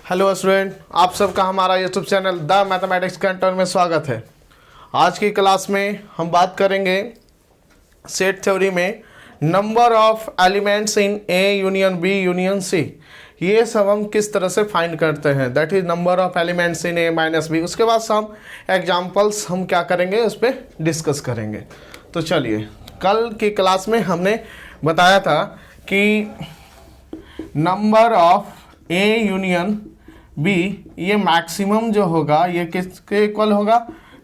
Hello student, आप सबका हमारा YouTube channel the mathematics Canton में स्वागत है। आज की क्लास में हम बात करेंगे सेट थ्योरी में number of elements in A union B union C. ये सब हम किस तरह से फाइंड करते हैं, that is number of elements in A minus B. उसके बाद हम एग्जाम्पल्स हम क्या करेंगे उस पर डिस्कस करेंगे। तो चलिए, कल की क्लास में हमने बताया था कि number of A union B, ये मैक्सिमम जो होगा ये किसके इक्वल होगा,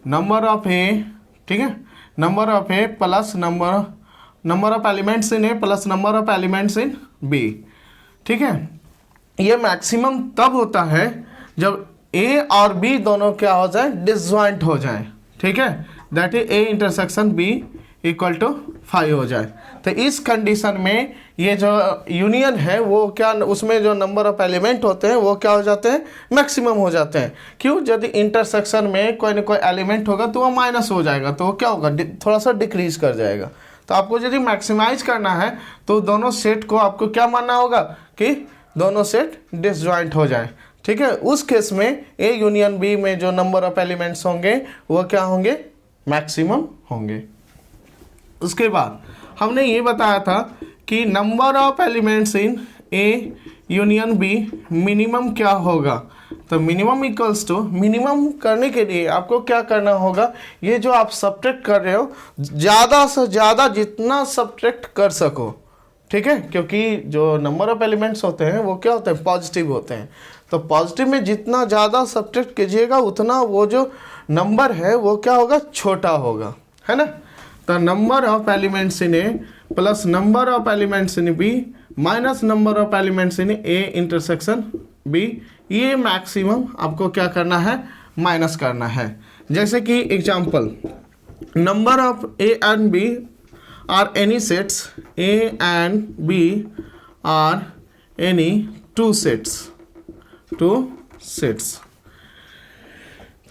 नंबर ऑफ ए, ठीक है, number of A plus number of elements in A plus number of elements in B. ठीक है, ये मैक्सिमम तब होता है जब ए और बी दोनों क्या हो जाए, डिसजॉइंट हो जाए। ठीक है, that is A intersection B equal to 5 हो जाए। तो इस कंडीशन में ये जो यूनियन है वो क्या, उसमें जो नंबर ऑफ एलिमेंट होते हैं वो क्या हो जाते हैं, मैक्सिमम हो जाते हैं। क्यों? यदि इंटरसेक्शन में कोई ना कोई एलिमेंट होगा तो वो माइनस हो जाएगा, तो वो क्या होगा, थोड़ा सा डिक्रीज कर जाएगा। तो आपको यदि मैक्सिमाइज करना है तो दोनों सेट को आपको क्या मानना होगा कि दोनों सेट डिसजॉइंट हो जाए। ठीक है, उस केस में ए यूनियन बी में जो नंबर ऑफ एलिमेंट्स होंगे वो क्या होंगे, मैक्सिमम होंगे। उसके बाद हमने ये बताया था कि number of elements in A union B minimum क्या होगा। तो मिनिमम इक्वल्स टू, मिनिमम करने के लिए आपको क्या करना होगा, ये जो आप सब्ट्रैक्ट कर रहे हो ज़्यादा से ज़्यादा जितना सब्ट्रैक्ट कर सको। ठीक है, क्योंकि जो नंबर ऑफ एलिमेंट्स होते हैं वो क्या होते हैं, पॉजिटिव होते हैं। तो पॉजिटिव में जितना ज़्यादा सब्ट्रैक्ट कीजिएगा उतना वो जो नंबर है वो क्या होगा, छोटा होगा, है ना। तो number of elements in A plus number of elements in B minus number of elements in A intersection B, ये मैक्सिमम आपको क्या करना है, माइनस करना है। जैसे कि example, number of A and B are any sets, A and B are any two sets.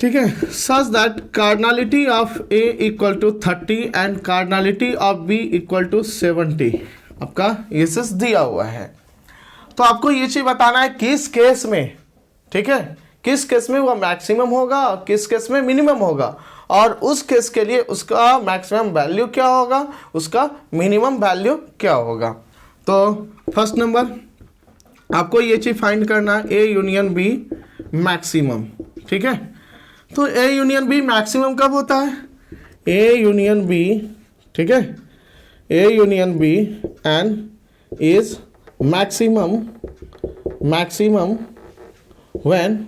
ठीक है, such that cardinality of A equal to 30 and cardinality of B equal to 70 आपका ये सेस दिया हुआ है। तो आपको ये चीज बताना है किस केस में, ठीक है, किस केस में वो मैक्सिमम होगा और किस केस में मिनिमम होगा, और उस केस के लिए उसका मैक्सिमम वैल्यू क्या होगा, उसका मिनिमम वैल्यू क्या होगा। तो फर्स्ट नंबर आपको ये चीज फाइंड करना है, ए यूनियन बी मैक्सिमम। ठीक है, तो ए यूनियन बी मैक्सिमम कब होता है, ए यूनियन बी, ठीक है, A union B and is maximum when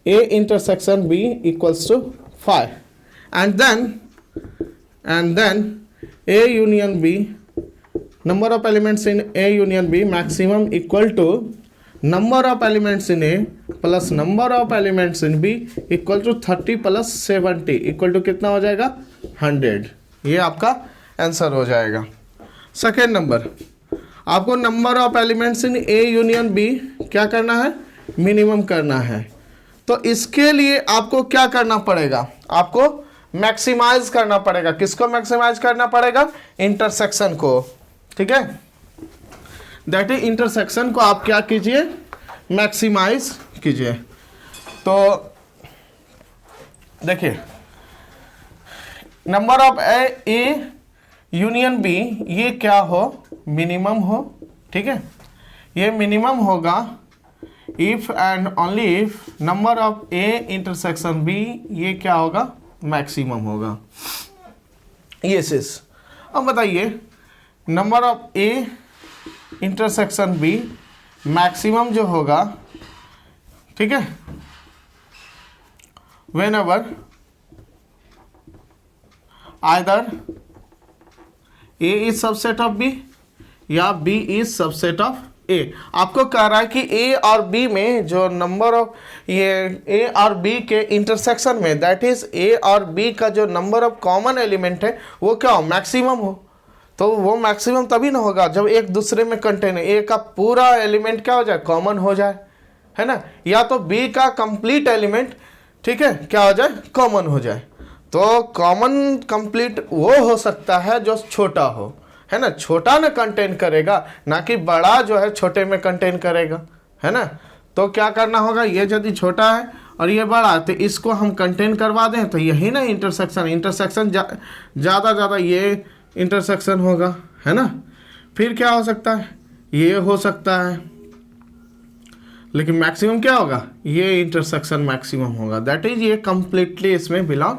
A intersection B equals to 5 and then A union B number of elements in A union B maximum equal to number of elements in A plus number of elements in B equal to 30 plus 70 equal to कितना हो जाएगा, 100। ये आपका answer हो जाएगा। Second number, आपको number of elements in A union B क्या करना है, मिनिमम करना है। तो इसके लिए आपको क्या करना पड़ेगा, आपको मैक्सिमाइज करना पड़ेगा। किसको मैक्सिमाइज करना पड़ेगा, इंटरसेक्शन को। ठीक है, दैट इज इंटरसेक्शन को आप क्या कीजिए, मैक्सिमाइज कीजिए। तो देखिए, number of A union B ये क्या हो, मिनिमम हो। ठीक है, ये मिनिमम होगा if and only if number of A intersection B ये क्या होगा, मैक्सिमम होगा। यस, अब बताइए, number of A intersection B maximum जो होगा, ठीक है, whenever either A is subset of B या B is subset of A. आपको कह रहा है कि ए और बी में जो नंबर ऑफ ये ए और बी के इंटरसेक्शन में, दैट इज ए और बी का जो नंबर ऑफ कॉमन एलिमेंट है वो क्या हो, मैक्सिमम हो। तो वो मैक्सिमम तभी ना होगा जब एक दूसरे में कंटेन है, ए का पूरा एलिमेंट क्या हो जाए, कॉमन हो जाए, है ना, या तो बी का कंप्लीट एलिमेंट, ठीक है, क्या हो जाए, कॉमन हो जाए। तो कॉमन कंप्लीट वो हो सकता है जो छोटा हो, है ना, छोटा ना कंटेन करेगा, ना कि बड़ा जो है छोटे में कंटेन करेगा, है ना। तो क्या करना होगा, ये यदि छोटा है और ये बड़ा है तो इसको हम कंटेन करवा दें, तो यही ना इंटरसेक्शन ज़्यादा ये इंटरसेक्शन होगा, है ना। फिर क्या हो सकता है, ये हो सकता है, लेकिन मैक्सिमम क्या होगा, ये इंटरसेक्शन मैक्सिमम होगा, दैट इज ये कंप्लीटली इसमें बिलोंग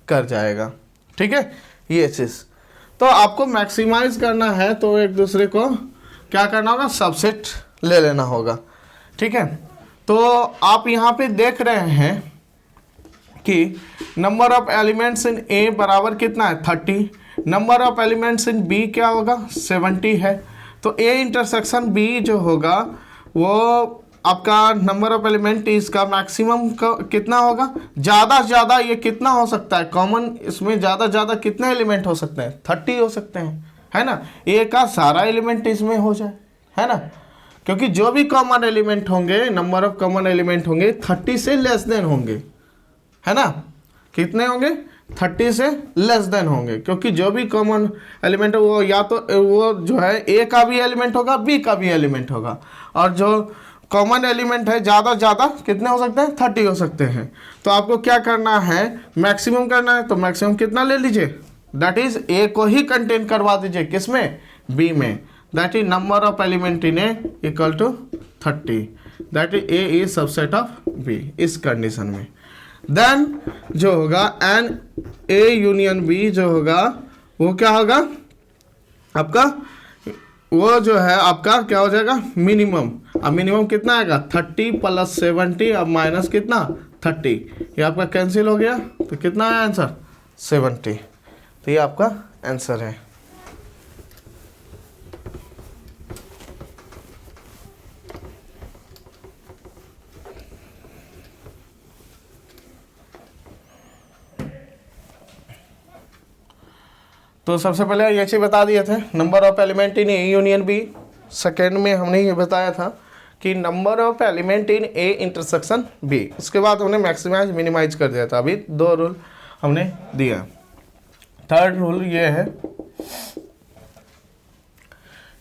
कर जाएगा। ठीक है, ये चीज़। तो आपको मैक्सिमाइज करना है तो एक दूसरे को क्या करना होगा, सबसेट ले लेना होगा। ठीक है, तो आप यहाँ पे देख रहे हैं कि number of elements in A बराबर कितना है 30, number of elements in B क्या होगा 70 है। तो ए इंटरसेक्शन बी जो होगा वो आपका नंबर ऑफ एलिमेंट इसका मैक्सिमम कितना होगा, ज़्यादा से ज़्यादा ये कितना हो सकता है, कॉमन इसमें ज़्यादा से ज़्यादा कितने एलिमेंट हो सकते हैं, 30 हो सकते हैं, है ना। ए का सारा एलिमेंट इसमें हो जाए, है ना, क्योंकि जो भी कॉमन एलिमेंट होंगे, नंबर ऑफ कॉमन एलिमेंट होंगे 30 से लेस देन होंगे, है ना। कितने होंगे, 30 से लेस देन होंगे, क्योंकि जो भी कॉमन एलिमेंट है वो या तो वो जो है ए का भी एलिमेंट होगा, बी का भी एलिमेंट होगा, और जो कॉमन एलिमेंट है ज़्यादा से ज़्यादा कितने हो सकते हैं, 30 हो सकते हैं। तो आपको क्या करना है, मैक्सिमम करना है, तो मैक्सिमम कितना ले लीजिए, दैट इज ए को ही कंटेन करवा दीजिए, किसमें, बी में, that is number of element in A equal to 30, that is A is subset of B इस कंडीशन में। देन जो होगा एन ए यूनियन बी जो होगा वो क्या होगा आपका, वो जो है आपका क्या हो जाएगा, मिनिमम। अब मिनिमम कितना आएगा 30 + 70 अब माइनस कितना 30, ये आपका कैंसिल हो गया, तो कितना है आंसर 70। तो ये आपका आंसर है। तो सबसे पहले ये चीज़ बता दिए थे, number of element in A union B. Second में हमने ये बताया था कि number of element in A intersection B. उसके बाद हमने मैक्सिमाइज मिनिमाइज कर दिया था। अभी 2 रूल हमने दिया। थर्ड रूल ये है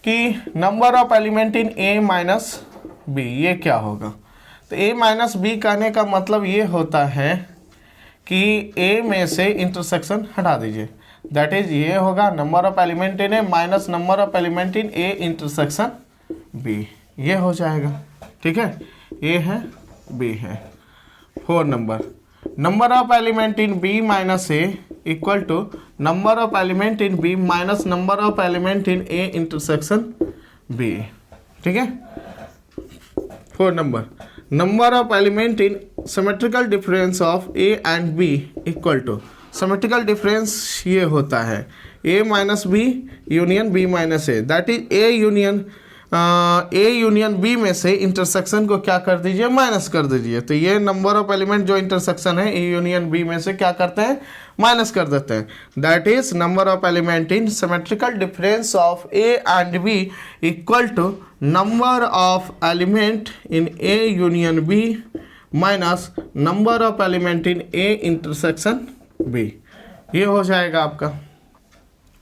कि number of element in A minus B, ये क्या होगा। तो ए माइनस बी कहने का मतलब ये होता है कि ए में से इंटरसेक्शन हटा दीजिए, दैट इज ये होगा number of element in A minus number of element in A intersection B, ये हो जाएगा। ठीक है, ए है बी है। 4 number of element in B minus A equal to number of element in B minus number of element in A intersection B. ठीक है, 4 number of element in symmetrical difference of A and B equal to, symmetrical difference ये होता है A minus B union B minus A, that is A union B में से intersection को क्या कर दीजिए, माइनस कर दीजिए। तो ये नंबर ऑफ एलिमेंट जो इंटरसेक्शन है ए यूनियन बी में से क्या करते हैं, माइनस कर देते हैं, that is number of element in symmetrical difference of A and B equal to number of element in A union B minus number of element in A intersection B. ये हो जाएगा आपका,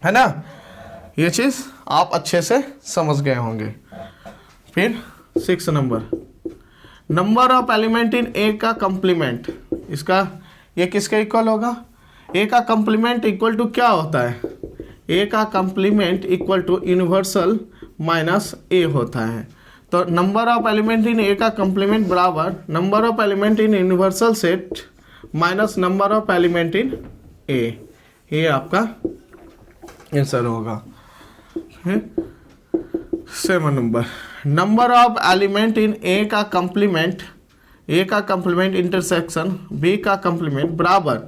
है ना। ये चीज़ आप अच्छे से समझ गए होंगे। फिर 6 number of element in A का कंप्लीमेंट, इसका ये किसके इक्वल होगा, ए का कंप्लीमेंट इक्वल टू क्या होता है, ए का complement equal to universal minus A होता है। तो number of element in A का कंप्लीमेंट बराबर number of element in universal set minus number of element in A, ये आपका आंसर होगा। 7 number of element in A का कंप्लीमेंट इंटरसेक्शन बी का कंप्लीमेंट बराबर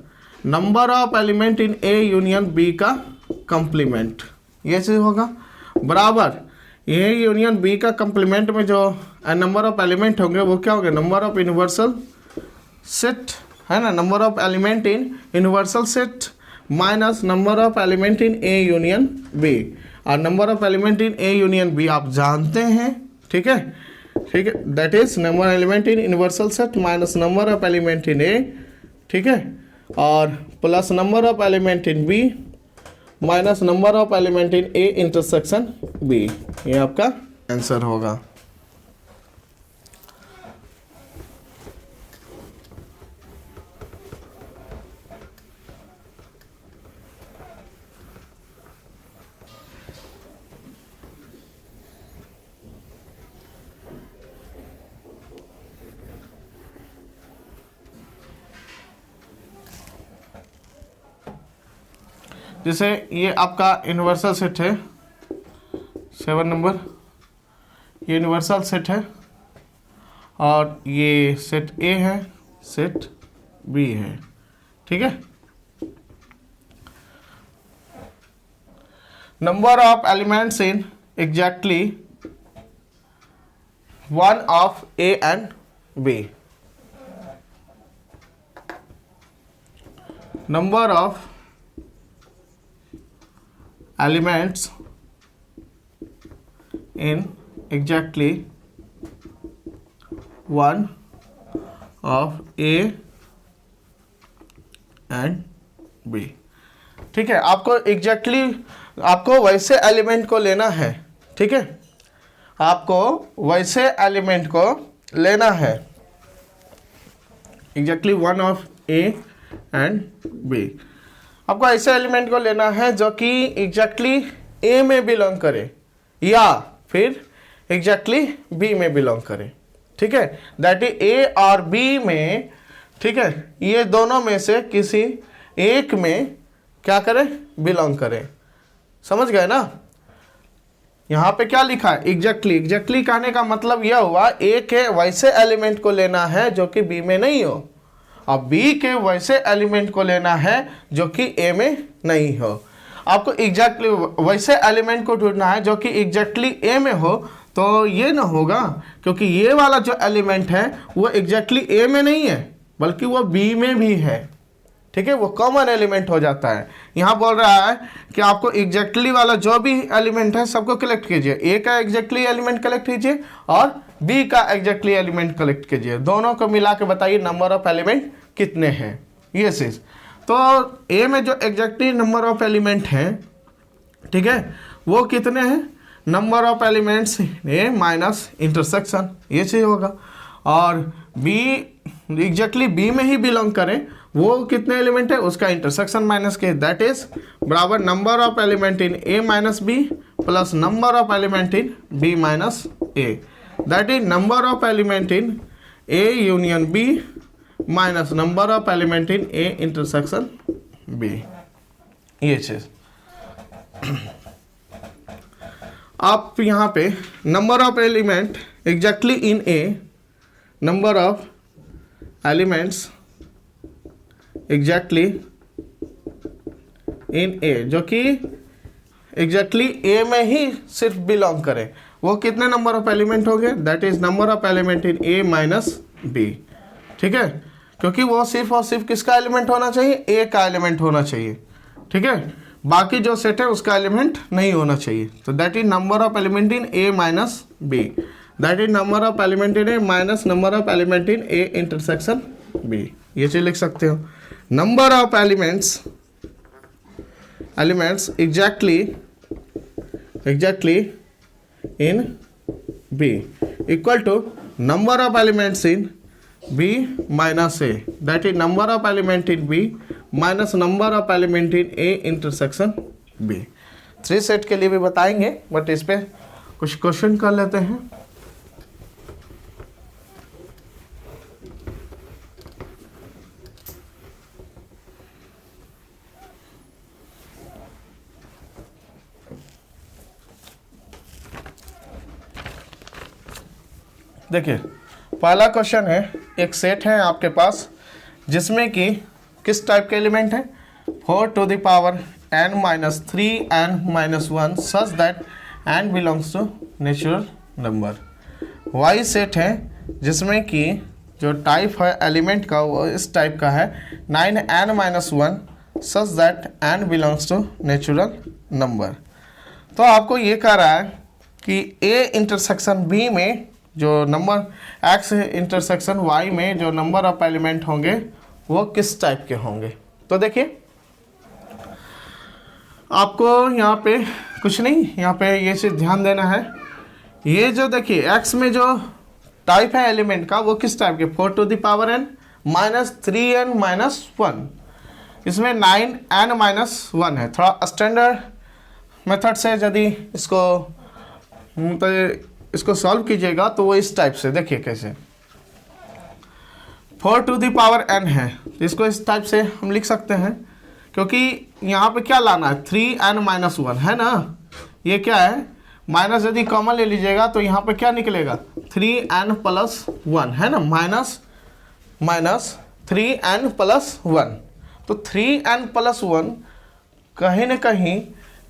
number of element in A union B का complement, ये चीज होगा बराबर ए यूनियन बी का कंप्लीमेंट में जो नंबर ऑफ एलिमेंट होंगे वो क्या होंगे, नंबर ऑफ यूनिवर्सल सेट, है ना, number of element in universal set minus number of element in A union B. और number of element in A union B आप जानते हैं, ठीक है, that is number element in universal set minus number of element in A, ठीक है, और plus number of element in B minus number of element in A intersection B, ये आपका आंसर होगा। जैसे ये आपका यूनिवर्सल सेट है 7 नंबर, ये यूनिवर्सल सेट है, और ये सेट ए है, सेट बी है, ठीक है। Number of elements in exactly one of A and B, number of elements in exactly one of A and B, ठीक है। आपको एग्जैक्टली आपको वैसे एलिमेंट को लेना है, ठीक है, आपको वैसे एलिमेंट को लेना है, exactly one of A and B. आपको ऐसे एलिमेंट को लेना है जो कि एग्जैक्टली ए में बिलोंग करे या फिर एग्जैक्टली बी में बिलोंग करे, ठीक है। दैट इज ए और बी में, ठीक है, ये दोनों में से किसी एक में क्या करे, बिलोंग करे। समझ गए ना? यहाँ पे क्या लिखा है, एग्जैक्टली। एग्जैक्टली कहने का मतलब यह हुआ ए के वैसे एलिमेंट को लेना है जो कि बी में नहीं हो, और बी के वैसे एलिमेंट को लेना है जो कि ए में नहीं हो। आपको एग्जैक्टली वैसे एलिमेंट को ढूंढना है जो कि एग्जैक्टली ए में हो, तो ये ना होगा, क्योंकि ये वाला जो एलिमेंट है वो एग्जैक्टली ए में नहीं है बल्कि वो बी में भी है, ठीक है, वो कॉमन एलिमेंट हो जाता है। यहाँ बोल रहा है कि आपको एग्जैक्टली वाला जो भी एलिमेंट है सबको कलेक्ट कीजिए, ए का एग्जैक्टली एलिमेंट कलेक्ट कीजिए और बी का एग्जैक्टली एलिमेंट कलेक्ट कीजिए, दोनों को मिला के बताइए नंबर ऑफ एलिमेंट कितने हैं। ये चीज़ तो ए में जो एग्जैक्टली नंबर ऑफ एलिमेंट हैं, ठीक है, वो कितने हैं, number of elements A minus intersection, ये चीज़ होगा। और बी एग्जैक्टली बी में ही बिलोंग करें, वो कितने एलिमेंट है उसका इंटरसेक्शन माइनस के, दैट इज बराबर number of element in A minus B plus number of element in B minus A, that is number of element in A union B minus number of element in A intersection B. ये चीज आप यहाँ पे number of element exactly in A, number of elements exactly in A जो कि exactly ए में ही सिर्फ belong करें, वो कितने नंबर ऑफ एलिमेंट हो गए, that is number of element in A minus B, ठीक है, क्योंकि वो सिर्फ और सिर्फ किसका एलिमेंट होना चाहिए, ए का एलिमेंट होना चाहिए, ठीक है, बाकी जो सेट है उसका एलिमेंट नहीं होना चाहिए। तो that is number of element in A minus B, that is number of element in A minus number of element in A intersection B. ये चीज लिख सकते हो, number of elements exactly in B equal to number of elements in B minus A, that is number of element in B minus number of element in A intersection B। 3 set के लिए भी बताएंगे, but इस पे कुछ question कर लेते हैं। देखिए पहला क्वेश्चन है, एक सेट है आपके पास जिसमें कि किस टाइप के एलिमेंट है, 4 to the power n minus 3n-1 such that n belongs to natural number. Y set है जिसमें कि जो टाइप है एलिमेंट का वो इस टाइप का है, 9n-1 such that n belongs to natural number. तो आपको ये कह रहा है कि a इंटरसेक्शन b में जो नंबर x इंटरसेक्शन y में जो नंबर ऑफ एलिमेंट होंगे वो किस टाइप के होंगे। तो देखिए आपको यहाँ पे कुछ नहीं, यहाँ पे ये चीज़ ध्यान देना है, ये जो देखिए x में जो टाइप है एलिमेंट का वो किस टाइप के, 4 to the power n minus 3n minus 1, इसमें 9n माइनस 1 है। थोड़ा स्टैंडर्ड मेथड से यदि इसको सॉल्व कीजिएगा तो वो इस टाइप से, देखिए कैसे 4 to the power n है, तो इसको इस टाइप से हम लिख सकते हैं क्योंकि यहाँ पे क्या लाना है, 3n-1 है ना, ये क्या है माइनस, यदि कॉमन ले लीजिएगा तो यहाँ पे क्या निकलेगा 3n+1 है ना, माइनस 3n+1। तो 3n+1 कहीं ना कहीं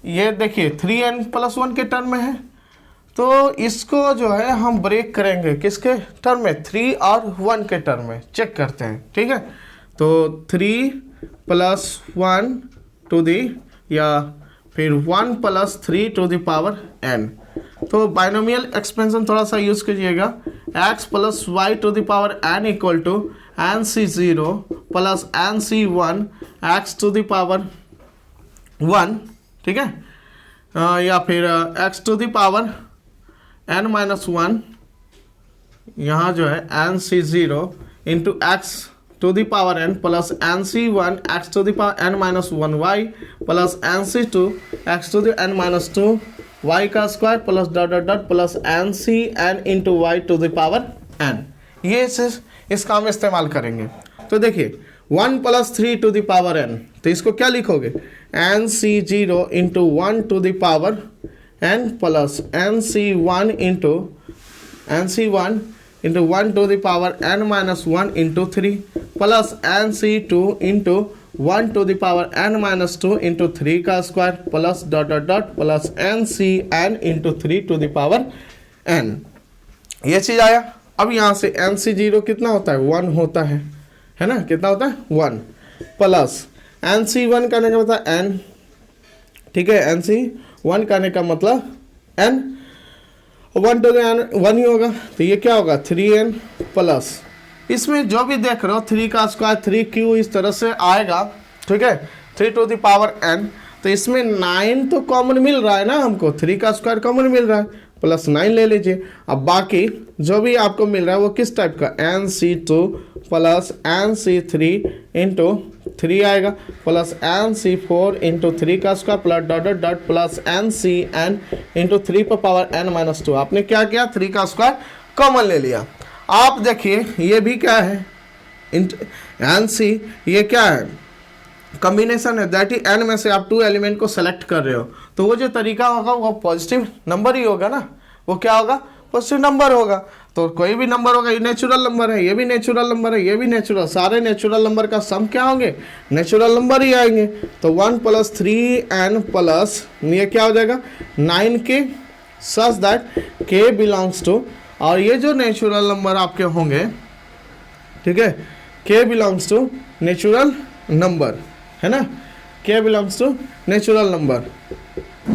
ये देखिए 3n+1 के टर्म में है, तो इसको जो है हम ब्रेक करेंगे किसके टर्म में, 3 और 1 के टर्म में, चेक करते हैं, ठीक है। तो 3+1 टू दी या फिर 1+3 टू द पावर n। तो बाइनोमियल एक्सपेंशन थोड़ा सा यूज कीजिएगा, x + y to the power n equal to nc0 + nc1 x to the power 1, ठीक है, या फिर x to the power n-1, यहाँ जो है nc0 into x to the power n plus nc1 x to the power n-1 y plus nc2 x to the n-2 y का square plus dot dot dot plus ncn into y to the power n। ये इसका हम इस्तेमाल करेंगे। तो देखिए 1 + 3 to the power n, तो इसको क्या लिखोगे, nc0 into 1 to the power n plus nc1 into 1 to the power n-1 into 3 plus nc2 into 1 to the power n-2 into 3 का square plus dot dot dot plus ncn into 3 to the power n। ये चीज आया। अब यहाँ से nc0 कितना होता है, 1 होता है ना, कितना होता है 1 प्लस nc1 करने का मतलब n, ठीक है, nc1 करने का मतलब n, 1 टू द n 1 ही होगा, तो ये क्या होगा 3n प्लस, इसमें जो भी देख रहे हो 3 का स्क्वायर 3q इस तरह से आएगा, ठीक है, 3 टू द पावर n। तो इसमें 9 तो कॉमन मिल रहा है ना हमको, 3 का स्क्वायर कॉमन मिल रहा है, प्लस 9 ले लीजिए। अब बाकी जो भी आपको मिल रहा है वो किस टाइप का, nc2 प्लस nc3 इंटू 3 आएगा प्लस nc4 इंटू 3 का square plus dot dot dot plus ncn into 3 पर पावर n-2। आपने क्या किया, 3 का स्क्वायर कॉमन ले लिया। आप देखिए ये भी क्या है, nc, ये क्या है कॉम्बिनेशन है, दैट ही n में से आप 2 एलिमेंट को सेलेक्ट कर रहे हो, तो वो जो तरीका होगा वो पॉजिटिव नंबर ही होगा ना, वो क्या होगा पॉजिटिव नंबर होगा। तो कोई भी नंबर होगा, ये नेचुरल नंबर है, ये भी नेचुरल नंबर है, ये भी नेचुरल, सारे नेचुरल नंबर का सम क्या होंगे, नेचुरल नंबर ही आएंगे। तो 1 + 3n प्लस ये क्या हो जाएगा 9k, such that k belongs to, और ये जो नेचुरल नंबर आपके होंगे, ठीक है, k belongs to natural number, है ना, k belongs to natural number,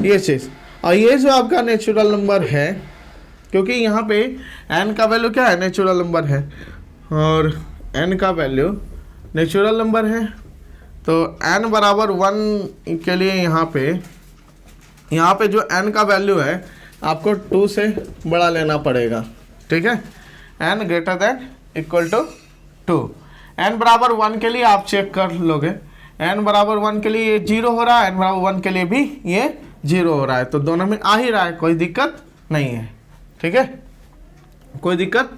ये चीज़। और ये जो आपका नेचुरल नंबर है, क्योंकि यहाँ पे n का वैल्यू क्या है, नेचुरल नंबर है, और n का वैल्यू नेचुरल नंबर है, तो n बराबर 1 के लिए यहाँ पे जो n का वैल्यू है आपको 2 से बड़ा लेना पड़ेगा, ठीक है, n > 2। n बराबर 1 के लिए आप चेक कर लोगे, n बराबर 1 के लिए ये 0 हो रहा है, n बराबर 1 के लिए भी ये 0 हो रहा है, तो दोनों में आ ही रहा है, कोई दिक्कत नहीं है, ठीक है, कोई दिक्कत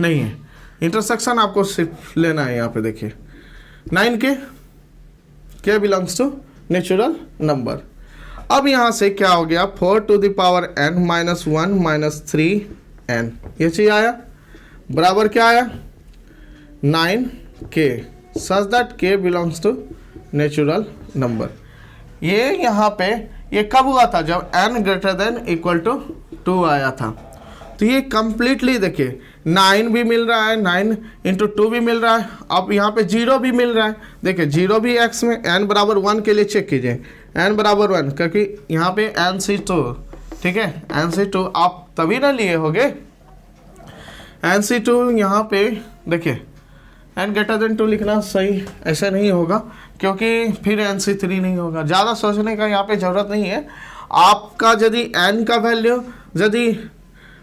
नहीं है। इंटरसेक्शन आपको सिर्फ लेना है। यहाँ पे देखिए 9k belongs to natural number. अब यहाँ से क्या हो गया, 4 to the power n-1 - 3n, ये चीज आया, बराबर क्या आया 9k, such that k belongs to natural number. ये यहाँ पे ये कब हुआ था, जब n > 2 आया था। तो ये कंप्लीटली देखिए 9 भी मिल रहा है, 9 × 2 भी मिल रहा है, अब यहाँ पे 0 भी मिल रहा है, देखिए 0 भी x में, n बराबर 1 के लिए चेक कीजिए, n बराबर 1, क्योंकि यहाँ पे nc2, ठीक है, nc2 आप तभी ना लिए होगे, nc2 यहाँ पे देखिए n > 2 लिखना सही ऐसा नहीं होगा, क्योंकि फिर nc3 नहीं होगा। ज़्यादा सोचने का यहाँ पे ज़रूरत नहीं है। आपका यदि n का वैल्यू, यदि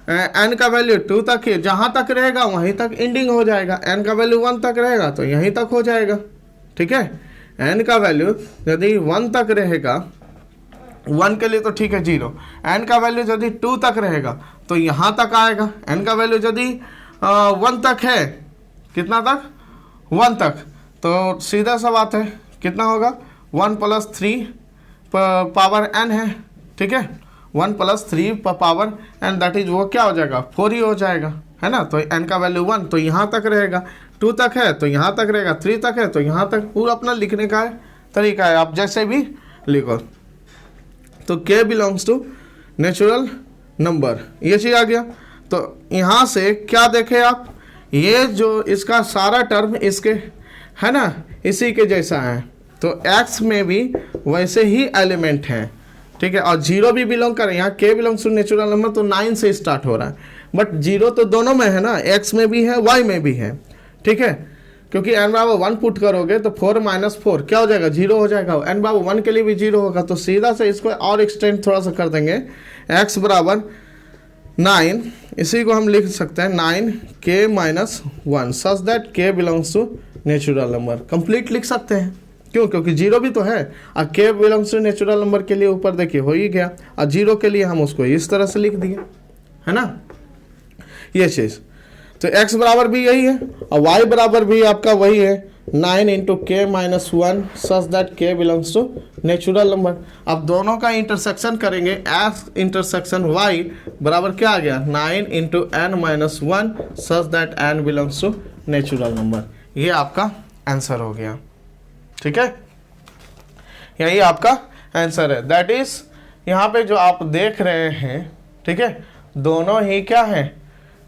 n का वैल्यू 2 तक है, जहाँ तक रहेगा वहीं तक एंडिंग हो जाएगा, n का वैल्यू 1 तक रहेगा तो यहीं तक हो जाएगा, ठीक है। n का वैल्यू यदि 1 तक रहेगा, 1 के लिए तो ठीक है 0, n का वैल्यू यदि 2 तक रहेगा तो यहाँ तक आएगा, n का वैल्यू यदि 1 तक है, कितना तक 1 तक, तो सीधा सा बात है कितना होगा 1 + 3 पावर n है, ठीक है, 1 + 3 पावर n, दैट इज वो क्या हो जाएगा 4 ही हो जाएगा, है ना। तो n का वैल्यू 1 तो यहाँ तक रहेगा, 2 तक है तो यहाँ तक रहेगा, 3 तक है तो यहाँ तक, पूरा अपना लिखने का तरीका है, आप जैसे भी लिखो। तो k belongs to natural number, ये चीज़ आ गया। तो यहाँ से क्या देखें आप, ये जो इसका सारा टर्म इसके, है ना, इसी के जैसा है, तो x में भी वैसे ही एलिमेंट हैं, ठीक है। और 0 भी बिलोंग कर, यहाँ k belongs to natural number तो 9 से स्टार्ट हो रहा है, बट 0 तो दोनों में है ना, x में भी है y में भी है, ठीक है। क्योंकि n बराबर 1 पुट करोगे तो 4 - 4 क्या हो जाएगा 0 हो जाएगा, n बराबर 1 के लिए भी 0 होगा। तो सीधा से इसको और एक्सटेंड थोड़ा सा कर देंगे, x बराबर 9, इसी को हम लिख सकते हैं 9k - 1 such that k belongs to natural number. Complete लिख सकते हैं, क्यों, क्योंकि 0 भी तो है, और k belongs to natural number के लिए ऊपर देखिए हो ही गया, और 0 के लिए हम उसको इस तरह से लिख दिए, है ना, ये चीज़। तो x बराबर भी यही है और y बराबर भी आपका वही है, 9 × k - 1 such that k belongs to natural number. अब दोनों का इंटरसेक्शन करेंगे, x इंटरसेक्शन y बराबर क्या आ गया 9 × n - 1 such that n belongs to natural number. ये आपका आंसर हो गया, ठीक है, यही आपका आंसर है। दैट इज यहाँ पे जो आप देख रहे हैं, ठीक है, दोनों ही क्या है,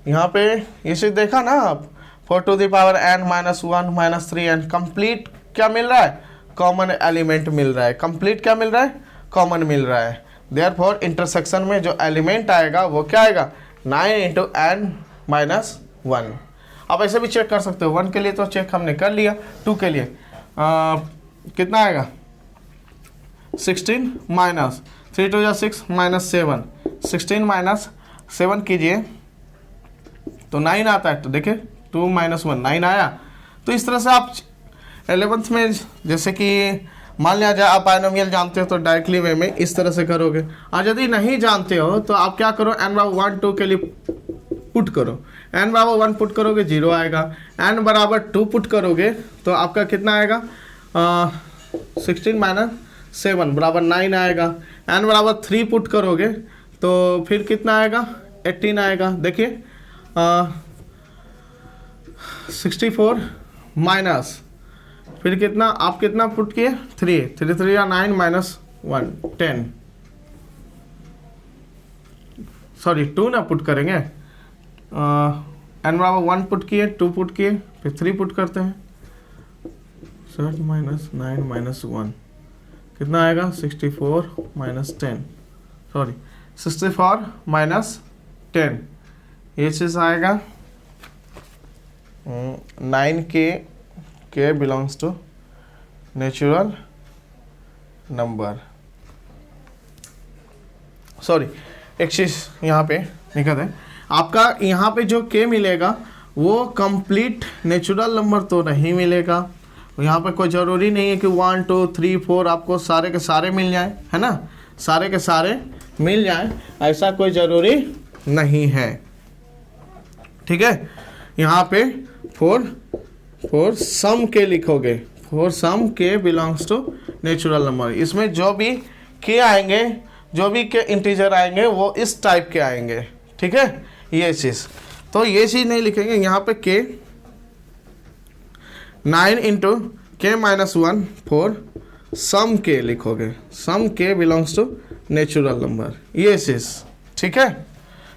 यहाँ पे ये चीज देखा ना आप, 4 to the power n - 1 - 3n, complete क्या मिल रहा है, कॉमन एलिमेंट मिल रहा है, कंप्लीट क्या मिल रहा है, कॉमन मिल रहा है। देयरफॉर इंटरसेक्शन में जो एलिमेंट आएगा वो क्या आएगा 9 × n - 1। आप ऐसे भी चेक कर सकते हो, 1 के लिए तो चेक हमने कर लिया, 2 के लिए कितना आएगा 16 - 3 × 6 - 7, 16 - 7 कीजिए तो 9 आता है। तो देखिए 2 - 1 9 आया। तो इस तरह से आप 11th में जैसे कि मान लिया जाए आप बायनोमियल जानते हो तो डायरेक्टली वे में इस तरह से करोगे, और यदि नहीं जानते हो तो आप क्या करो, n बराबर 1 2 के लिए पुट करो, n बराबर 1 पुट करोगे 0 आएगा, n बराबर 2 पुट करोगे तो आपका कितना आएगा 16 - 7 बराबर 9 आएगा, n बराबर 3 पुट करोगे तो फिर कितना आएगा 18 आएगा। देखिए 64 माइनस फिर कितना, आप कितना पुट किए 3 3 3 या 9 - 1 10, सॉरी 2 ना पुट करेंगे, n बराबर 1 पुट किए, 2 पुट किए, फिर 3 पुट करते हैं, 7 - 9 - 1 कितना आएगा 64 - 10, सॉरी 64 - 10, ये चीज़ आएगा 9k belongs to natural number. Sorry एक चीज़ यहाँ पे दिक्कत है, आपका यहाँ पे जो k मिलेगा वो कंप्लीट नेचुरल नंबर तो नहीं मिलेगा, यहाँ पे कोई ज़रूरी नहीं है कि 1 2 3 4 आपको सारे के सारे मिल जाए, है ना, सारे के सारे मिल जाए, ऐसा कोई ज़रूरी नहीं है, ठीक है। यहाँ पे 4 सम के लिखोगे, 4 सम के बिलोंग्स टू नेचुरल नंबर। इसमें जो भी के आएंगे, जो भी के इंटीजर आएंगे वो इस टाइप के आएंगे, ठीक है, ये चीज़। तो ये चीज़ नहीं लिखेंगे, यहाँ पे के 9 × k - 1 4 सम के लिखोगे, सम के बिलोंग्स टू नेचुरल नंबर, ये चीज़, ठीक है।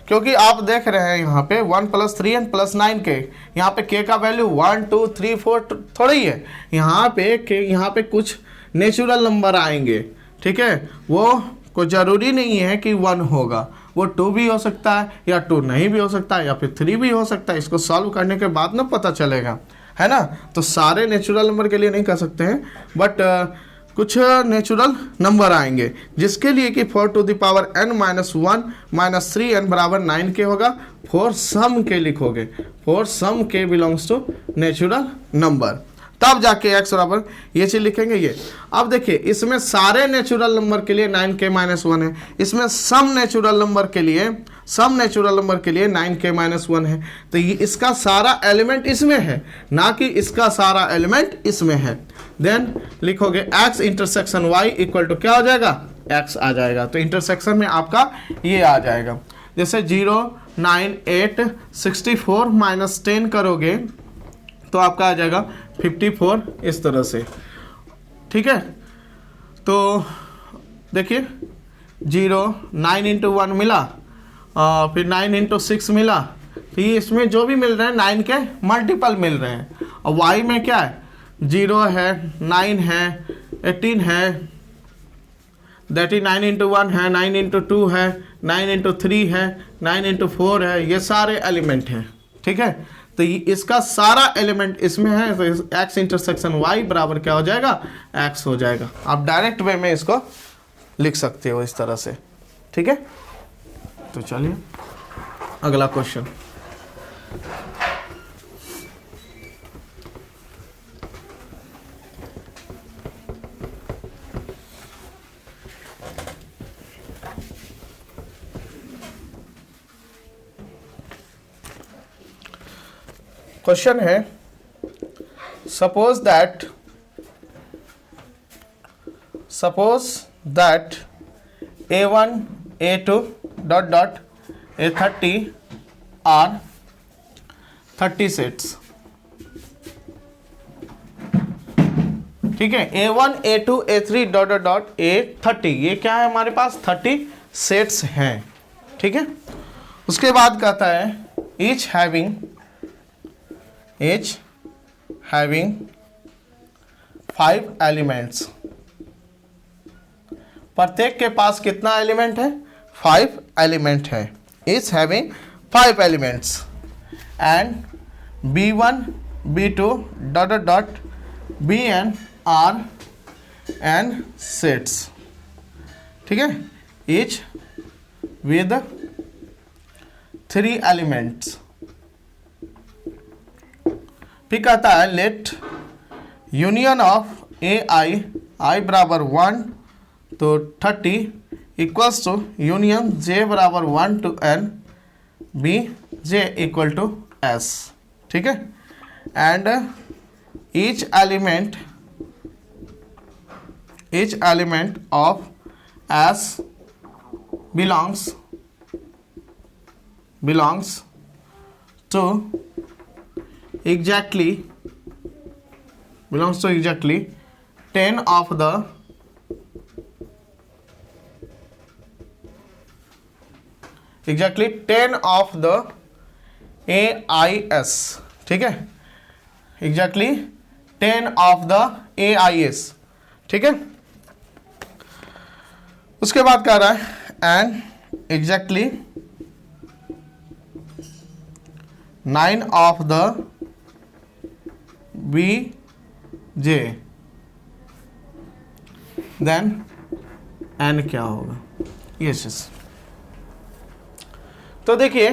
क्योंकि आप देख रहे हैं यहाँ पे 1 + 3n + 9k, यहाँ पे k का वैल्यू 1 2 3 4 थोड़ा ही है, यहाँ पे k, यहाँ पे कुछ नेचुरल नंबर आएंगे, ठीक है, वो कोई ज़रूरी नहीं है कि 1 होगा, वो 2 भी हो सकता है या 2 नहीं भी हो सकता है या फिर 3 भी हो सकता है, इसको सॉल्व करने के बाद ना पता चलेगा, है ना। तो सारे नेचुरल नंबर के लिए नहीं कर सकते हैं, बट कुछ नेचुरल नंबर आएंगे जिसके लिए कि 4 to the power n - 1 - 3n बराबर 9k होगा, 4 सम के लिखोगे, 4 सम के बिलोंग्स टू नेचुरल नंबर, तब जाके x बराबर ये चीज लिखेंगे ये। अब देखिए इसमें सारे नेचुरल नंबर के लिए 9k - 1 है, इसमें सम नेचुरल नंबर के लिए सम नेचुरल नंबर के लिए 9k-1 है। तो ये इसका सारा एलिमेंट इसमें है, ना कि इसका सारा एलिमेंट इसमें है। देन लिखोगे x intersection y equal to क्या हो जाएगा, x आ जाएगा। तो इंटरसेक्शन में आपका ये आ जाएगा। जैसे 0, 9, 8, 64 माइनस 10 करोगे तो आपका आ जाएगा 54 इस तरह से। ठीक है, तो देखिए 0, 9 इंटू 1 मिला, फिर 9 इंटू 6 मिला। तो ये इसमें जो भी मिल रहे हैं 9 के मल्टीपल मिल रहे हैं। और y में क्या है, 0 है, 9 है, 18 है, दैट इज 9 इंटू 1 है, 9 इंटू 2 है, 9 इंटू 3 है, 9 इंटू 4 है, ये सारे एलिमेंट हैं। ठीक है, तो इसका सारा एलिमेंट इसमें है। तो x इंटरसेक्शन y बराबर क्या हो जाएगा, x हो जाएगा। आप डायरेक्ट वे में इसको लिख सकते हो इस तरह से। ठीक है, तो चलिए अगला क्वेश्चन। क्वेश्चन है, suppose that a1 a2 dot dot a30 are 30 sets. ठीक है, a1 a2 a3 dot dot dot a30, ये क्या है हमारे पास 30 सेट्स हैं। ठीक है, उसके बाद कहता है each having 5 एलिमेंट्स। प्रत्येक के पास कितना एलिमेंट है, 5 एलिमेंट है। Is having 5 elements and b1 b2 dot dot dot bn are n sets. ठीक है, इच विद 3 एलिमेंट्स। फिर कहता है लेट यूनियन ऑफ आई बराबर 1 तो 30 इक्वल्स टू यूनियन j बराबर 1 to n b j equal to s। ठीक है, and each element of s belongs to exactly 10 of the AIS। ठीक है, एग्जैक्टली 10 ऑफ द AIS। ठीक है, उसके बाद कह रहा है and exactly 9 of the BJ, then n क्या होगा, यस। तो देखिए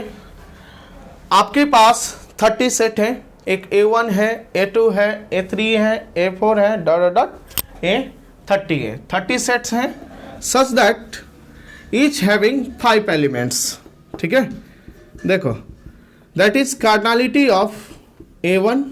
आपके पास 30 सेट है, एक A1 है, A2 है, A3 है, A4 है, डॉट डॉट डॉट A30 है। 30 सेट्स हैं such that each having 5 elements. ठीक है, देखो that is cardinality of A1।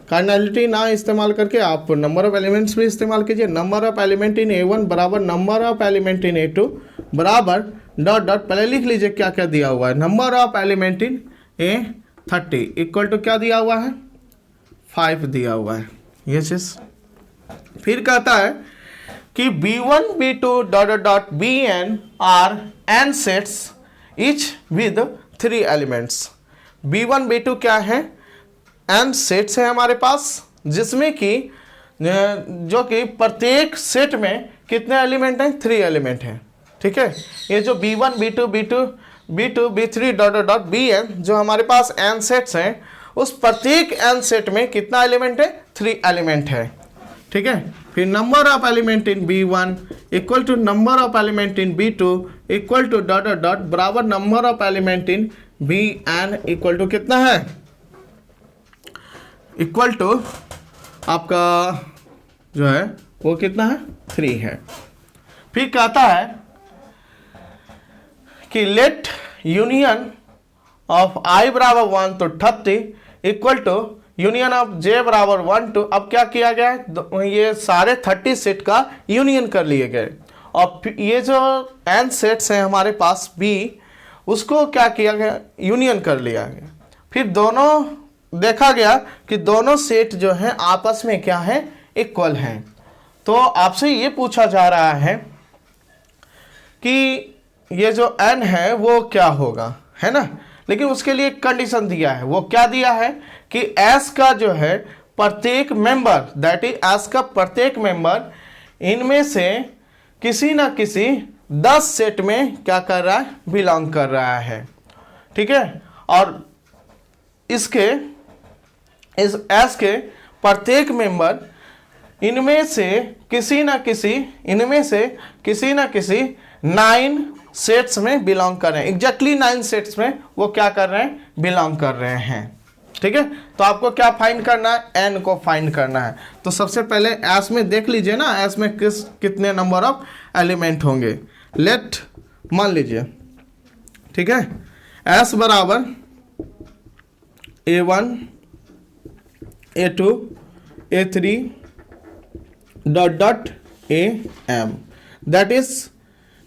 Cardinality ना इस्तेमाल करके आप नंबर ऑफ एलिमेंट्स भी इस्तेमाल कीजिए। Number of element in A1 बराबर number of element in A2 बराबर डॉट डॉट, पहले लिख लीजिए क्या क्या दिया हुआ है। Number of element in A30 equal to क्या दिया हुआ है, 5 दिया हुआ है। ये चीज फिर कहता है कि B1 B2 dot dot dot Bn are n sets each with 3 elements. B1 B2 क्या है, n सेट्स है हमारे पास, जिसमें कि जो कि प्रत्येक सेट में कितने एलिमेंट हैं, 3 एलिमेंट हैं। ठीक है, ये जो B1 B2 B3 dot dot dot Bn जो हमारे पास n सेट्स हैं, उस प्रत्येक n सेट में कितना एलिमेंट है, 3 एलिमेंट है। ठीक है, फिर number of element in B1 equal to number of element in B2 equal to dot dot dot बराबर number of element in Bn equal to कितना है, इक्वल टू आपका जो है वो कितना है, 3 है। फिर कहता है कि लेट यूनियन ऑफ आई बराबर 1 तो 30 इक्वल टू यूनियन ऑफ जे बराबर 1 टू, अब क्या किया गया है, ये सारे 30 सेट का यूनियन कर लिए गए और ये जो n सेट्स हैं हमारे पास b, उसको क्या किया गया, यूनियन कर लिया गया। फिर दोनों देखा गया कि दोनों सेट जो हैं आपस में क्या है, इक्वल हैं। तो आपसे ये पूछा जा रहा है कि ये जो n है वो क्या होगा, है ना। लेकिन उसके लिए एक कंडीशन दिया है, वो क्या दिया है कि S का जो है प्रत्येक मेंबर, दैट इज S का प्रत्येक मेंबर इनमें से किसी ना किसी 10 सेट में क्या कर रहा है, बिलोंग कर रहा है, ठीक है। और इसके इस S के प्रत्येक मेंबर इनमें से किसी ना किसी 9 सेट्स में बिलोंग कर रहे हैं, एग्जैक्टली 9 सेट्स में वो क्या कर रहे हैं, बिलोंग कर रहे हैं, ठीक है। तो आपको क्या फाइंड करना है, n को फाइंड करना है। तो सबसे पहले S में देख लीजिए ना, S में कितने नंबर ऑफ एलिमेंट होंगे। लेट मान लीजिए, ठीक है, S बराबर A1 A2 A3 dot dot AM, that is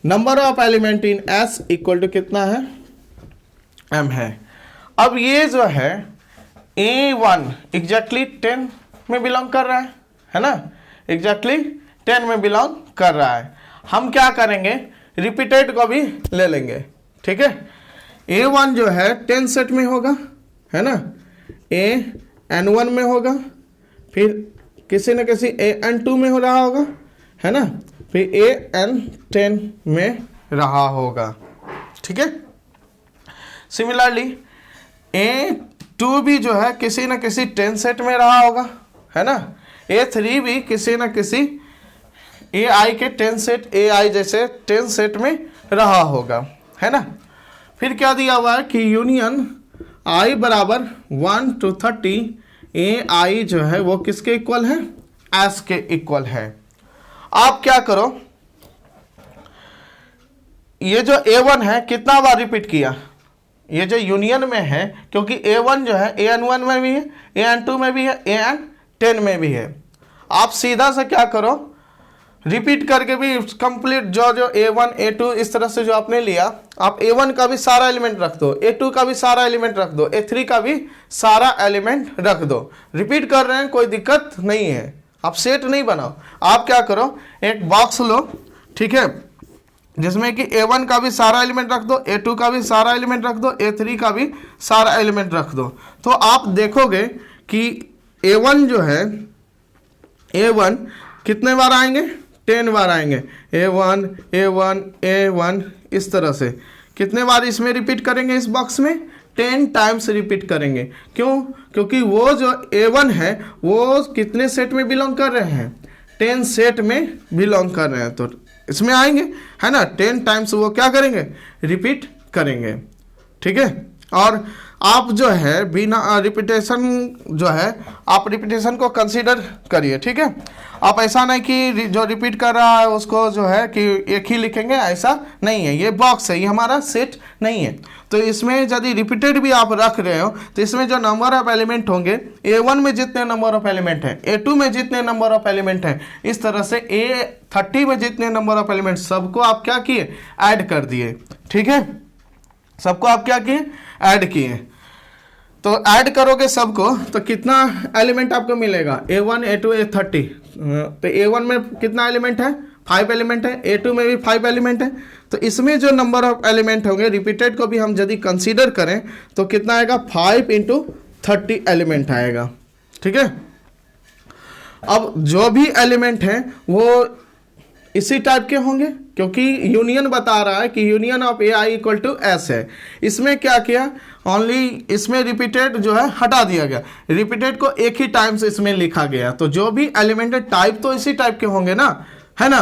number of element in S equal to कितना है, M है। अब ये जो है A1 एग्जैक्टली 10 में बिलोंग कर रहा है ना, एग्जैक्टली 10 में बिलोंग कर रहा है। हम क्या करेंगे, रिपीटेड को भी ले लेंगे, ठीक है। A1 जो है 10 सेट में होगा, है ना, AN1 में होगा, फिर किसी न किसी AN2 में हो रहा होगा, है ना, फिर AN10 में रहा होगा, ठीक है। सिमिलरली A2 भी जो है किसी न किसी 10 सेट में रहा होगा, है ना, A3 भी किसी न किसी AI के 10 सेट, AI जैसे 10 सेट में रहा होगा, है ना। फिर क्या दिया हुआ है कि यूनियन I बराबर 1 to 30 AI जो है वो किसके इक्वल है, S के इक्वल है। आप क्या करो, ये जो A1 है कितना बार रिपीट किया, ये जो यूनियन में है, क्योंकि A1 जो है AN1 में भी है, AN2 में भी है, AN10 में भी है। आप सीधा से क्या करो, रिपीट करके भी कंप्लीट जो A1 A2 इस तरह से जो आपने लिया, आप A1 का भी सारा एलिमेंट रख दो, A2 का भी सारा एलिमेंट रख दो, A3 का भी सारा एलिमेंट रख दो। रिपीट कर रहे हैं, कोई दिक्कत नहीं है, आप सेट नहीं बनाओ। आप क्या करो, एक बॉक्स लो, ठीक है, जिसमें कि A1 का भी सारा एलिमेंट रख दो, A2 का भी सारा एलिमेंट रख दो, A3 का भी सारा एलिमेंट रख दो। तो आप देखोगे कि A1 जो है, A1 कितने बार आएंगे, 10 बार आएंगे। A1 A1 A1 इस तरह से कितने बार इसमें रिपीट करेंगे, इस बॉक्स में 10 टाइम्स रिपीट करेंगे। क्यों, क्योंकि वो जो A1 है वो कितने सेट में बिलोंग कर रहे हैं, 10 सेट में बिलोंग कर रहे हैं, तो इसमें आएंगे, है ना, 10 टाइम्स वो क्या करेंगे, रिपीट करेंगे, ठीक है। और आप जो है बिना रिपीटेशन जो है, आप रिपीटेशन को कंसीडर करिए, ठीक है। आप ऐसा नहीं कि जो रिपीट कर रहा है उसको जो है कि एक ही लिखेंगे, ऐसा नहीं है। ये बॉक्स है, ये हमारा सेट नहीं है। तो इसमें यदि रिपीटेड भी आप रख रहे हो तो इसमें जो नंबर ऑफ एलिमेंट होंगे, A1 में जितने नंबर ऑफ एलिमेंट हैं, A2 में जितने नंबर ऑफ एलिमेंट हैं, इस तरह से A30 में जितने नंबर ऑफ एलिमेंट, सबको आप क्या किए, ऐड कर दिए, ठीक है। सबको आप क्या किए, ऐड किए। तो ऐड करोगे सबको तो कितना एलिमेंट आपको मिलेगा, A1 A2 A30। तो A1 में कितना एलिमेंट है, 5 एलिमेंट है, A2 में भी 5 एलिमेंट है। तो इसमें जो नंबर ऑफ एलिमेंट होंगे रिपीटेड को भी हम यदि कंसीडर करें तो कितना आएगा, 5 × 30 एलिमेंट आएगा, ठीक है। अब जो भी एलिमेंट हैं वो इसी टाइप के होंगे, क्योंकि यूनियन बता रहा है कि union of AI equal to S है। इसमें क्या किया, ओनली इसमें रिपीटेड जो है हटा दिया गया, रिपीटेड को एक ही टाइम से इसमें लिखा गया। तो जो भी एलिमेंट है टाइप तो इसी टाइप के होंगे ना, है ना।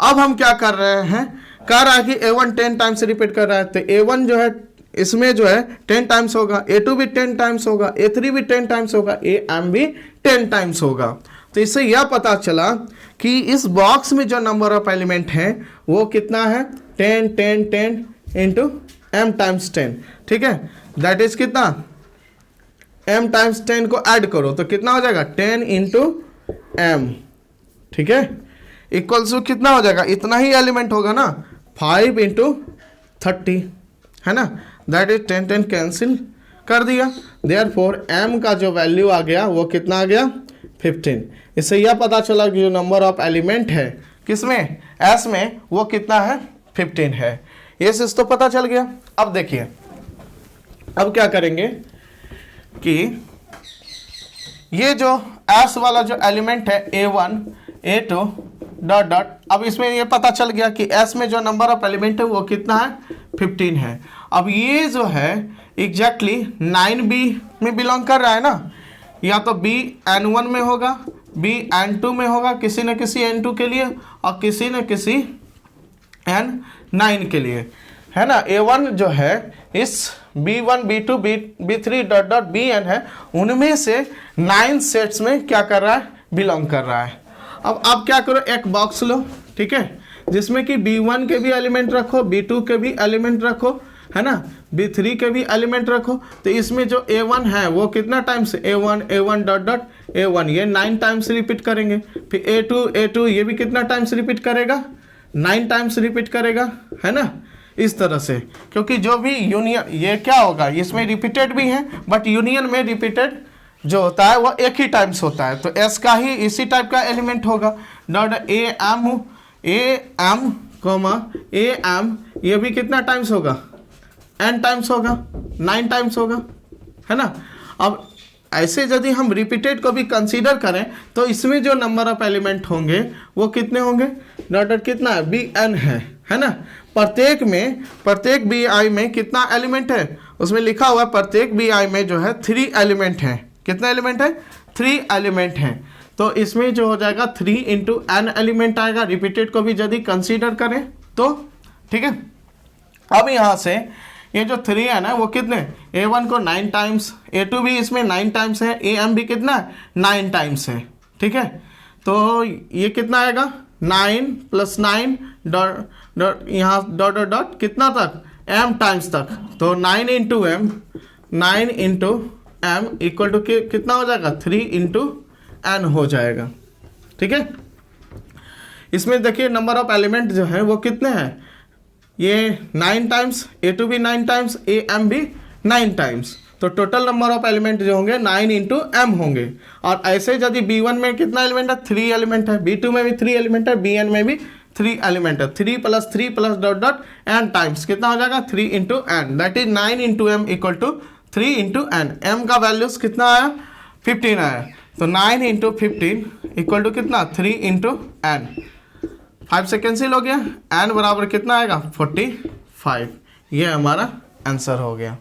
अब हम क्या कर रहे हैं, कह रहा है कि A1 10 टाइम्स रिपीट कर रहा है, तो A1 जो है इसमें जो है 10 टाइम्स होगा, A2 भी 10 टाइम्स होगा, A3 भी 10 टाइम्स होगा, AM भी 10 टाइम्स होगा। तो इससे यह पता चला कि इस बॉक्स में जो नंबर ऑफ एलिमेंट हैं वो कितना है, 10 10 10 × m टाइम्स 10, ठीक है, दैट इज कितना, m टाइम्स 10 को ऐड करो तो कितना हो जाएगा 10 इंटू m, ठीक है, इक्वल्स टू कितना हो जाएगा, इतना ही एलिमेंट होगा ना, 5 इंटू 30, है ना, दैट इज 10 10 कैंसिल कर दिया, देयरफॉर m का जो वैल्यू आ गया वो कितना आ गया 15। इससे यह पता चला कि जो नंबर ऑफ एलिमेंट है किसमें, s में, वो कितना है 15 है। ये चीज तो पता चल गया। अब देखिए अब क्या करेंगे कि ये जो s वाला जो एलिमेंट है a1 a2 डॉट डॉट, अब इसमें ये पता चल गया कि s में जो नंबर ऑफ एलिमेंट है वो कितना है 15 है। अब ये जो है एग्जैक्टली 9b में बिलोंग कर रहा है ना, या तो b n1 में होगा, b n2 में होगा, किसी न किसी n2 के लिए, और किसी न किसी n9 के लिए, है ना। a1 जो है इस b1 b2 b3 dot dot bn है, उनमें से 9 सेट्स में क्या कर रहा है, बिलोंग कर रहा है। अब आप क्या करो, एक बॉक्स लो, ठीक है, जिसमें कि b1 के भी एलिमेंट रखो, b2 के भी एलिमेंट रखो, है ना, b3 के भी एलिमेंट रखो। तो इसमें जो a1 है वो कितना times, a1 dot dot a1 ये 9 टाइम्स रिपीट करेंगे, फिर a2 ये भी कितना टाइम्स रिपीट करेगा, 9 टाइम्स रिपीट करेगा, है ना, इस तरह से। क्योंकि जो भी यूनियन, ये क्या होगा, इसमें रिपीटेड भी है, बट यूनियन में रिपीटेड जो होता है वो एक ही टाइम्स होता है, तो s का ही इसी टाइप का एलिमेंट होगा, डॉट am कॉमा am ये भी कितना टाइम्स होगा, n टाइम्स होगा, 9 टाइम्स होगा, है ना। अब ऐसे यदि हम रिपीटेड को भी कंसीडर करें तो इसमें जो नंबर ऑफ एलिमेंट होंगे वो कितने होंगे, डॉट डॉट कितना है bn है ना। प्रत्येक bi में कितना एलिमेंट है, उसमें लिखा हुआ है प्रत्येक bi में जो है 3 एलिमेंट है, कितना एलिमेंट है 3 एलिमेंट हैं। तो इसमें जो हो जाएगा 3 इंटू n एलिमेंट आएगा, रिपीटेड को भी यदि कंसीडर करें तो, ठीक है। अब यहाँ से ये जो 3 है ना वो कितने, a1 को 9 टाइम्स, a2 भी इसमें 9 टाइम्स है, am भी कितना 9 टाइम्स है, ठीक है। तो ये कितना आएगा 9 प्लस 9 डॉट डॉट यहाँ डॉट डॉट डॉट कितना तक m टाइम्स तक, तो 9 into m, 9 into m equal to कितना हो जाएगा 3 इंटू n हो जाएगा, ठीक है। इसमें देखिए नंबर ऑफ एलिमेंट जो है वो कितने हैं, ये 9 टाइम्स, a2 भी 9 टाइम्स, am भी 9 टाइम्स, तो टोटल नंबर ऑफ एलिमेंट जो होंगे 9 इंटू m होंगे। और ऐसे यदि b1 में कितना एलिमेंट है 3 एलिमेंट है, b2 में भी 3 एलिमेंट है, bn में भी 3 एलिमेंट है, 3 plus dot dot n times कितना हो जाएगा 3 into n, that is 9 into m equal to 3 into n। m का वैल्यूज कितना आया 15 आया, तो 9 इंटू 15 इक्वल टू कितना 3 इंटू n, 5 से कैंसिल हो गया, n बराबर कितना आएगा 45, ये हमारा आंसर हो गया।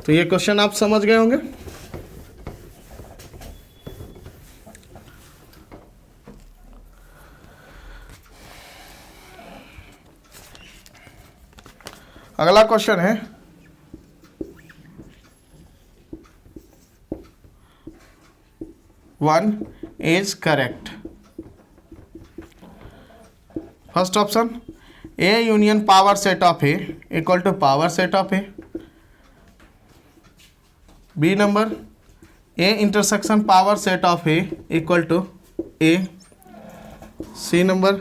तो ये क्वेश्चन आप समझ गए होंगे। अगला क्वेश्चन है 1 is correct। First option A union power set of A equal to power set of A। B number A intersection power set of A equal to A। C number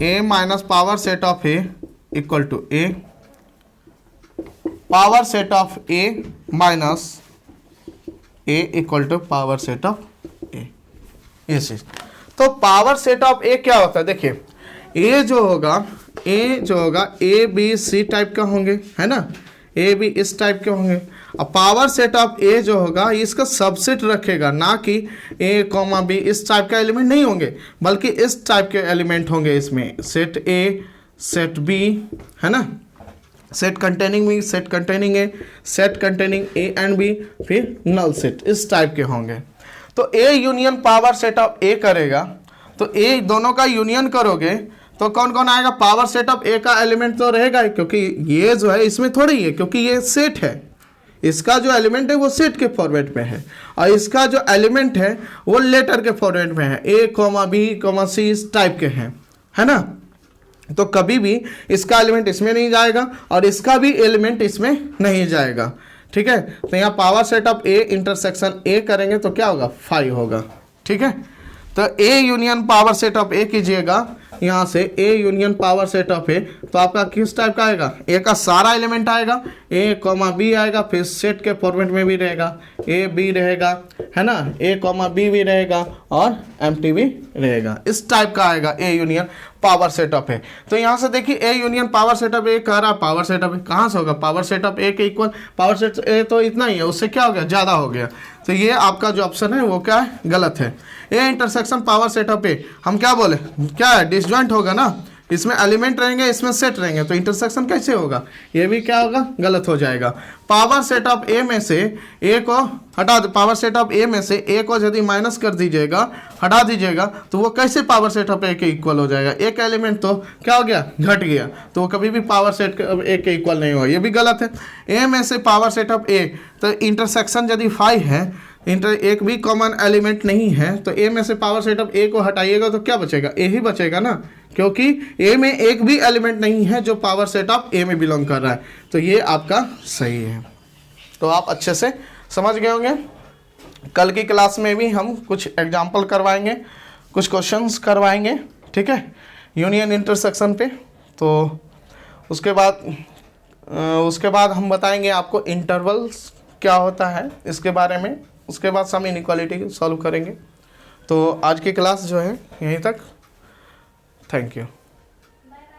A minus power set of A equal to A। Power set of A minus A equal to power set of A। ये चीज तो power set of A क्या होता है, देखिए A जो होगा A B C type का होंगे, है ना, A B इस टाइप के होंगे। अब पावर सेट ऑफ A जो होगा इसका सबसेट रखेगा, ना कि A कॉमा B इस टाइप का एलिमेंट नहीं होंगे, बल्कि इस टाइप के एलिमेंट होंगे इसमें, सेट A सेट B, है ना, set containing B set containing A set containing A and B, फिर नल सेट इस टाइप के होंगे। तो A union power set of A करेगा, तो A दोनों का यूनियन करोगे तो कौन कौन आएगा, पावर सेट ऑफ A का एलिमेंट तो रहेगा ही, क्योंकि ये जो है इसमें थोड़ी है, क्योंकि ये सेट है, इसका जो एलिमेंट है वो सेट के फॉर्मेट में है और इसका जो एलिमेंट है वो लेटर के फॉर्मेट में है, A, B, C इस टाइप के हैं, है ना। तो कभी भी इसका एलिमेंट इसमें नहीं जाएगा और इसका भी एलिमेंट इसमें नहीं जाएगा, ठीक है। तो यहाँ power set of A intersection A करेंगे तो क्या होगा, 5 होगा, ठीक है। तो A union power set of A कीजिएगा, यहाँ से A union power set of A, तो आपका किस टाइप का आएगा, A का सारा एलिमेंट आएगा, A, B आएगा, फिर सेट के फॉर्मेट में भी रहेगा, A, B रहेगा, है ना, A, B भी रहेगा और एम्प्टी भी रहेगा, इस टाइप का आएगा A union power set of A। तो यहाँ से देखिए A union power set of A कह रहा पावर सेट ऑफ A, कहाँ से होगा, पावर सेट ऑफ A के इक्वल पावर सेट A तो इतना ही है, उससे क्या हो गया, ज़्यादा हो गया। तो ये आपका जो ऑप्शन है वो क्या है, गलत है। A intersection power set of A, हम क्या बोले, क्या है, डिसजॉइंट होगा ना, इसमें एलिमेंट रहेंगे इसमें सेट रहेंगे, तो इंटरसेक्शन कैसे होगा, ये भी क्या होगा, गलत हो जाएगा। पावर सेट ऑफ A में से A को हटा दे, पावर सेट ऑफ A में से A को यदि माइनस कर दीजिएगा, हटा दीजिएगा, तो वो कैसे पावर सेट ऑफ A के इक्वल हो जाएगा, एक एलिमेंट तो क्या हो गया, घट गया, तो वो कभी भी पावर सेट A के इक्वल नहीं होगा, ये भी गलत है। A में से पावर सेट ऑफ A, तो इंटरसेक्शन यदि 5 है, एक भी कॉमन एलिमेंट नहीं है, तो A में से पावर सेट ऑफ A को हटाइएगा तो क्या बचेगा, A ही बचेगा ना, क्योंकि A में एक भी एलिमेंट नहीं है जो पावर सेट ऑफ A में बिलोंग कर रहा है, तो ये आपका सही है। तो आप अच्छे से समझ गए होंगे। कल की क्लास में भी हम कुछ एग्जाम्पल करवाएंगे, कुछ क्वेश्चंस करवाएंगे, ठीक है, यूनियन इंटरसेक्शन पे। तो उसके बाद हम बताएंगे आपको इंटरवल्स क्या होता है इसके बारे में, उसके बाद सम इनइक्वालिटी सॉल्व करेंगे। तो आज की क्लास जो है यहीं तक, थैंक यू।